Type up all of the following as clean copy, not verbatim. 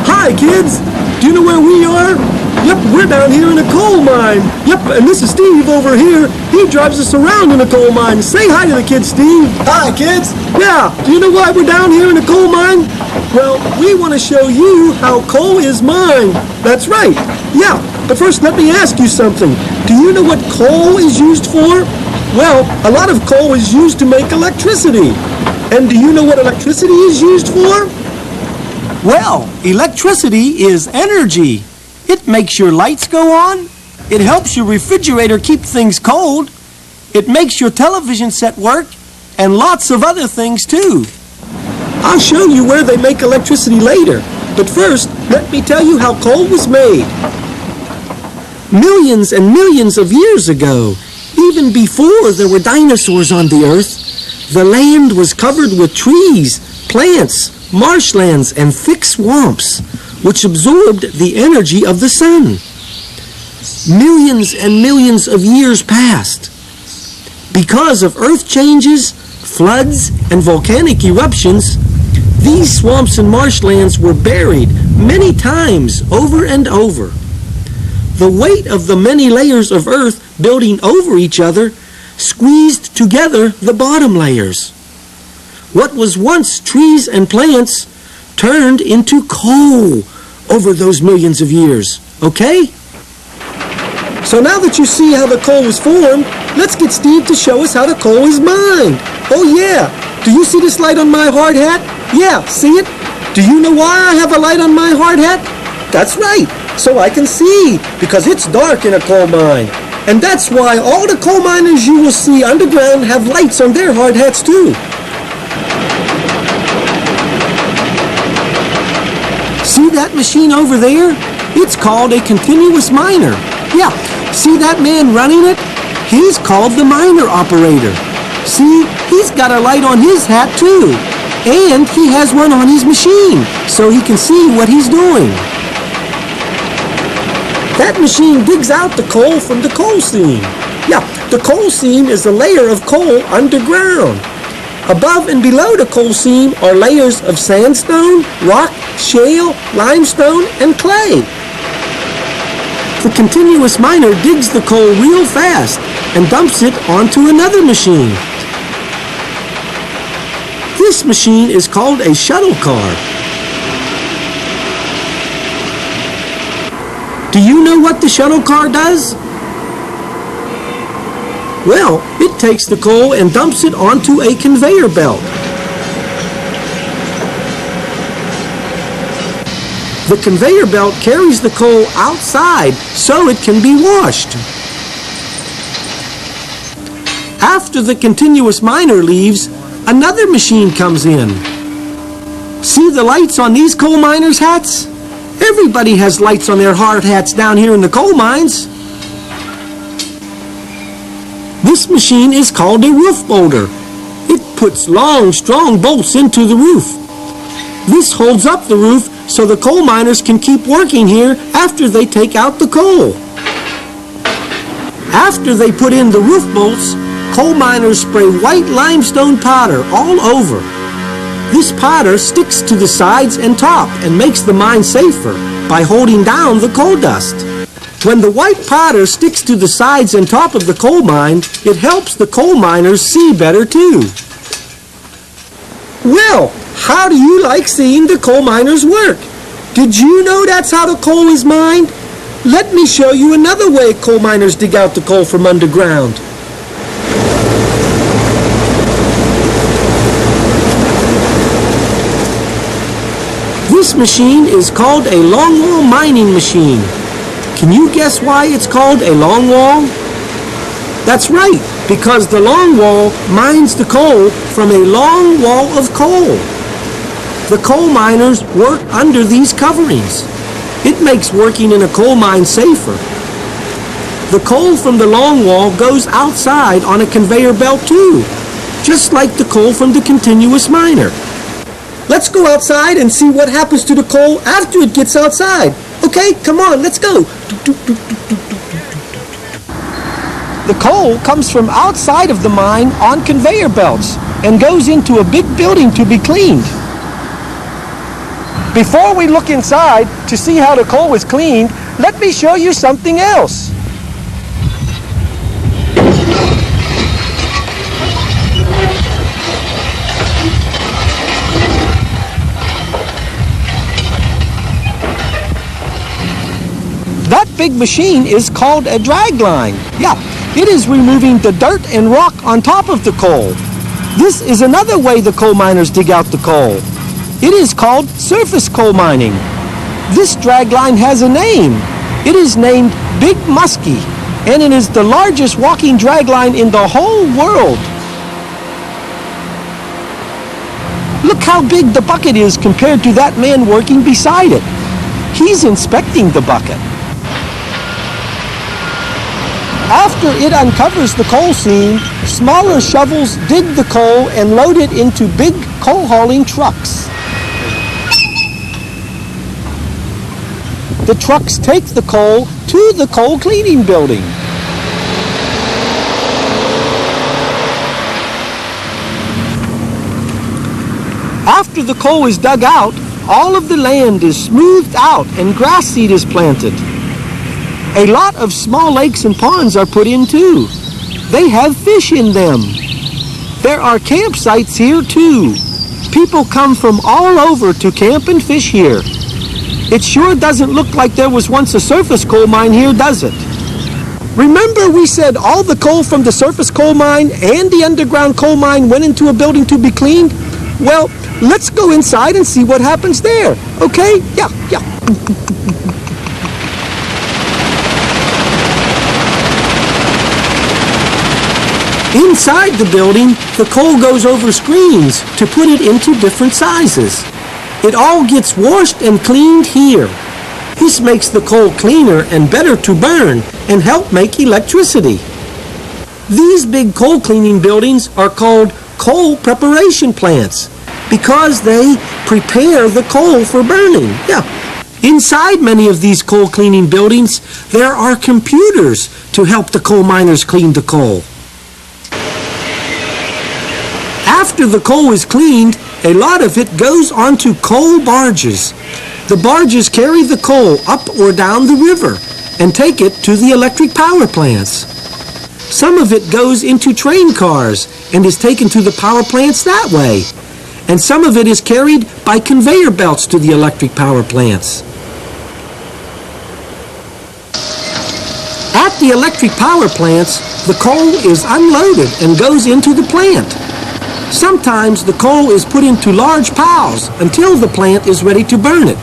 Hi, kids! Do you know where we are? Yep, we're down here in a coal mine. Yep, and this is Steve over here. He drives us around in a coal mine. Say hi to the kids, Steve. Hi, kids. Yeah, do you know why we're down here in a coal mine? Well, we want to show you how coal is mined. That's right. Yeah, but first let me ask you something. Do you know what coal is used for? Well, a lot of coal is used to make electricity. And do you know what electricity is used for? Well, electricity is energy. It makes your lights go on. It helps your refrigerator keep things cold. It makes your television set work, and lots of other things too. I'll show you where they make electricity later, but first, let me tell you how coal was made. Millions and millions of years ago, even before there were dinosaurs on the earth, the land was covered with trees, plants, marshlands, and thick swamps, which absorbed the energy of the sun. Millions and millions of years passed. Because of earth changes, floods, and volcanic eruptions, these swamps and marshlands were buried many times over and over. The weight of the many layers of earth building over each other squeezed together the bottom layers. What was once trees and plants turned into coal over those millions of years, okay? So now that you see how the coal was formed, let's get Steve to show us how the coal is mined. Oh yeah, do you see this light on my hard hat? Yeah, see it? Do you know why I have a light on my hard hat? That's right, so I can see, because it's dark in a coal mine. And that's why all the coal miners you will see underground have lights on their hard hats too. See that machine over there? It's called a continuous miner. Yeah, see that man running it? He's called the miner operator. See, he's got a light on his hat too. And he has one on his machine, so he can see what he's doing. That machine digs out the coal from the coal seam. Yeah, the coal seam is a layer of coal underground. Above and below the coal seam are layers of sandstone, rock, shale, limestone, and clay. The continuous miner digs the coal real fast and dumps it onto another machine. This machine is called a shuttle car. Do you know what the shuttle car does? Well, it takes the coal and dumps it onto a conveyor belt. The conveyor belt carries the coal outside so it can be washed. After the continuous miner leaves, another machine comes in. See the lights on these coal miners' hats? Everybody has lights on their hard hats down here in the coal mines. This machine is called a roof bolter. It puts long, strong bolts into the roof. This holds up the roof so the coal miners can keep working here after they take out the coal. After they put in the roof bolts, coal miners spray white limestone powder all over. This powder sticks to the sides and top and makes the mine safer by holding down the coal dust. When the white powder sticks to the sides and top of the coal mine, it helps the coal miners see better too. Well, how do you like seeing the coal miners work? Did you know that's how the coal is mined? Let me show you another way coal miners dig out the coal from underground. This machine is called a longwall mining machine. Can you guess why it's called a longwall? That's right, because the longwall mines the coal from a long wall of coal. The coal miners work under these coverings. It makes working in a coal mine safer. The coal from the longwall goes outside on a conveyor belt too, just like the coal from the continuous miner. let's go outside and see what happens to the coal after it gets outside. Okay, come on, let's go. The coal comes from outside of the mine on conveyor belts and goes into a big building to be cleaned. Before we look inside to see how the coal is cleaned, let me show you something else. That big machine is called a drag line. Yeah, it is removing the dirt and rock on top of the coal. This is another way the coal miners dig out the coal. It is called surface coal mining. This drag line has a name. It is named Big Muskie, and it is the largest walking drag line in the whole world. Look how big the bucket is compared to that man working beside it. He's inspecting the bucket. After it uncovers the coal seam, smaller shovels dig the coal and load it into big coal hauling trucks. The trucks take the coal to the coal cleaning building. After the coal is dug out, all of the land is smoothed out and grass seed is planted. A lot of small lakes and ponds are put in too. They have fish in them. There are campsites here too. People come from all over to camp and fish here. It sure doesn't look like there was once a surface coal mine here, does it? Remember we said all the coal from the surface coal mine and the underground coal mine went into a building to be cleaned? Well, let's go inside and see what happens there, okay? Yeah. Inside the building, the coal goes over screens to put it into different sizes. It all gets washed and cleaned here. This makes the coal cleaner and better to burn and help make electricity. These big coal cleaning buildings are called coal preparation plants because they prepare the coal for burning. Yeah. Inside many of these coal cleaning buildings, there are computers to help the coal miners clean the coal. After the coal is cleaned, a lot of it goes onto coal barges. The barges carry the coal up or down the river and take it to the electric power plants. Some of it goes into train cars and is taken to the power plants that way. And some of it is carried by conveyor belts to the electric power plants. At the electric power plants, the coal is unloaded and goes into the plant. Sometimes the coal is put into large piles until the plant is ready to burn it.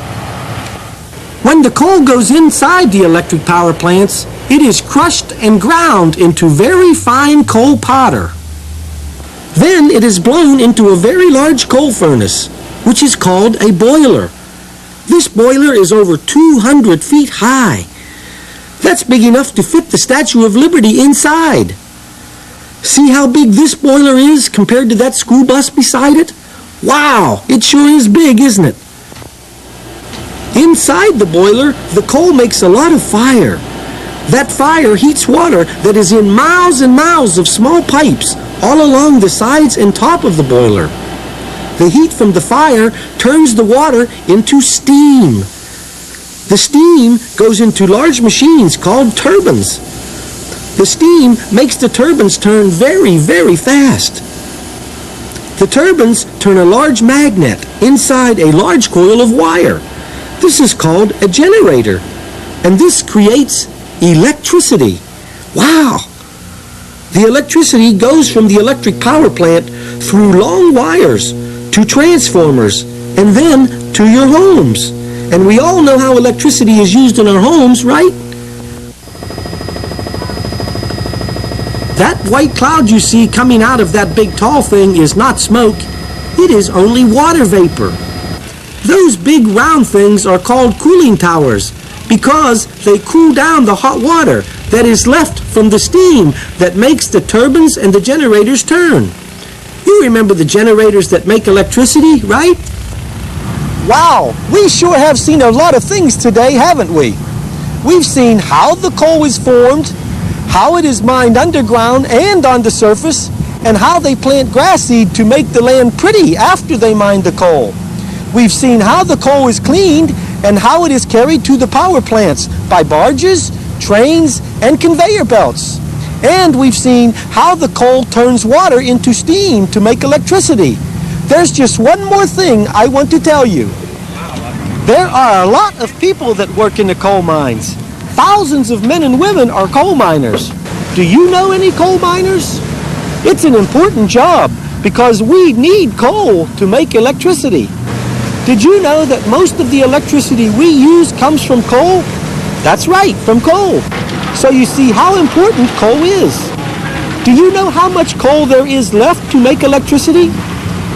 When the coal goes inside the electric power plants, it is crushed and ground into very fine coal powder. Then it is blown into a very large coal furnace, which is called a boiler. This boiler is over 200 feet high. That's big enough to fit the Statue of Liberty inside. See how big this boiler is compared to that school bus beside it? Wow, it sure is big, isn't it? Inside the boiler, the coal makes a lot of fire. That fire heats water that is in miles and miles of small pipes all along the sides and top of the boiler. The heat from the fire turns the water into steam. The steam goes into large machines called turbines. The steam makes the turbines turn very, very fast. The turbines turn a large magnet inside a large coil of wire. This is called a generator, and this creates electricity. Wow! The electricity goes from the electric power plant through long wires to transformers and then to your homes. And we all know how electricity is used in our homes, right? That white cloud you see coming out of that big tall thing is not smoke. It is only water vapor. Those big round things are called cooling towers because they cool down the hot water that is left from the steam that makes the turbines and the generators turn. You remember the generators that make electricity, right? Wow, we sure have seen a lot of things today, haven't we? We've seen how the coal is formed, how it is mined underground and on the surface, and how they plant grass seed to make the land pretty after they mine the coal. We've seen how the coal is cleaned and how it is carried to the power plants by barges, trains, and conveyor belts. And we've seen how the coal turns water into steam to make electricity. There's just one more thing I want to tell you. There are a lot of people that work in the coal mines. Thousands of men and women are coal miners. Do you know any coal miners? It's an important job because we need coal to make electricity. Did you know that most of the electricity we use comes from coal? That's right, from coal. So you see how important coal is. Do you know how much coal there is left to make electricity?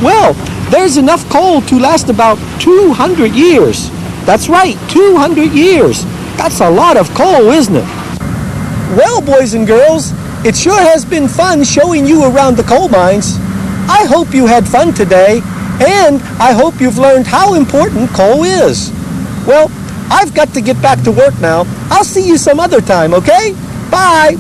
Well, there's enough coal to last about 200 years. That's right, 200 years. That's a lot of coal, isn't it? Well, boys and girls, it sure has been fun showing you around the coal mines. I hope you had fun today, and I hope you've learned how important coal is. Well, I've got to get back to work now. I'll see you some other time, okay? Bye!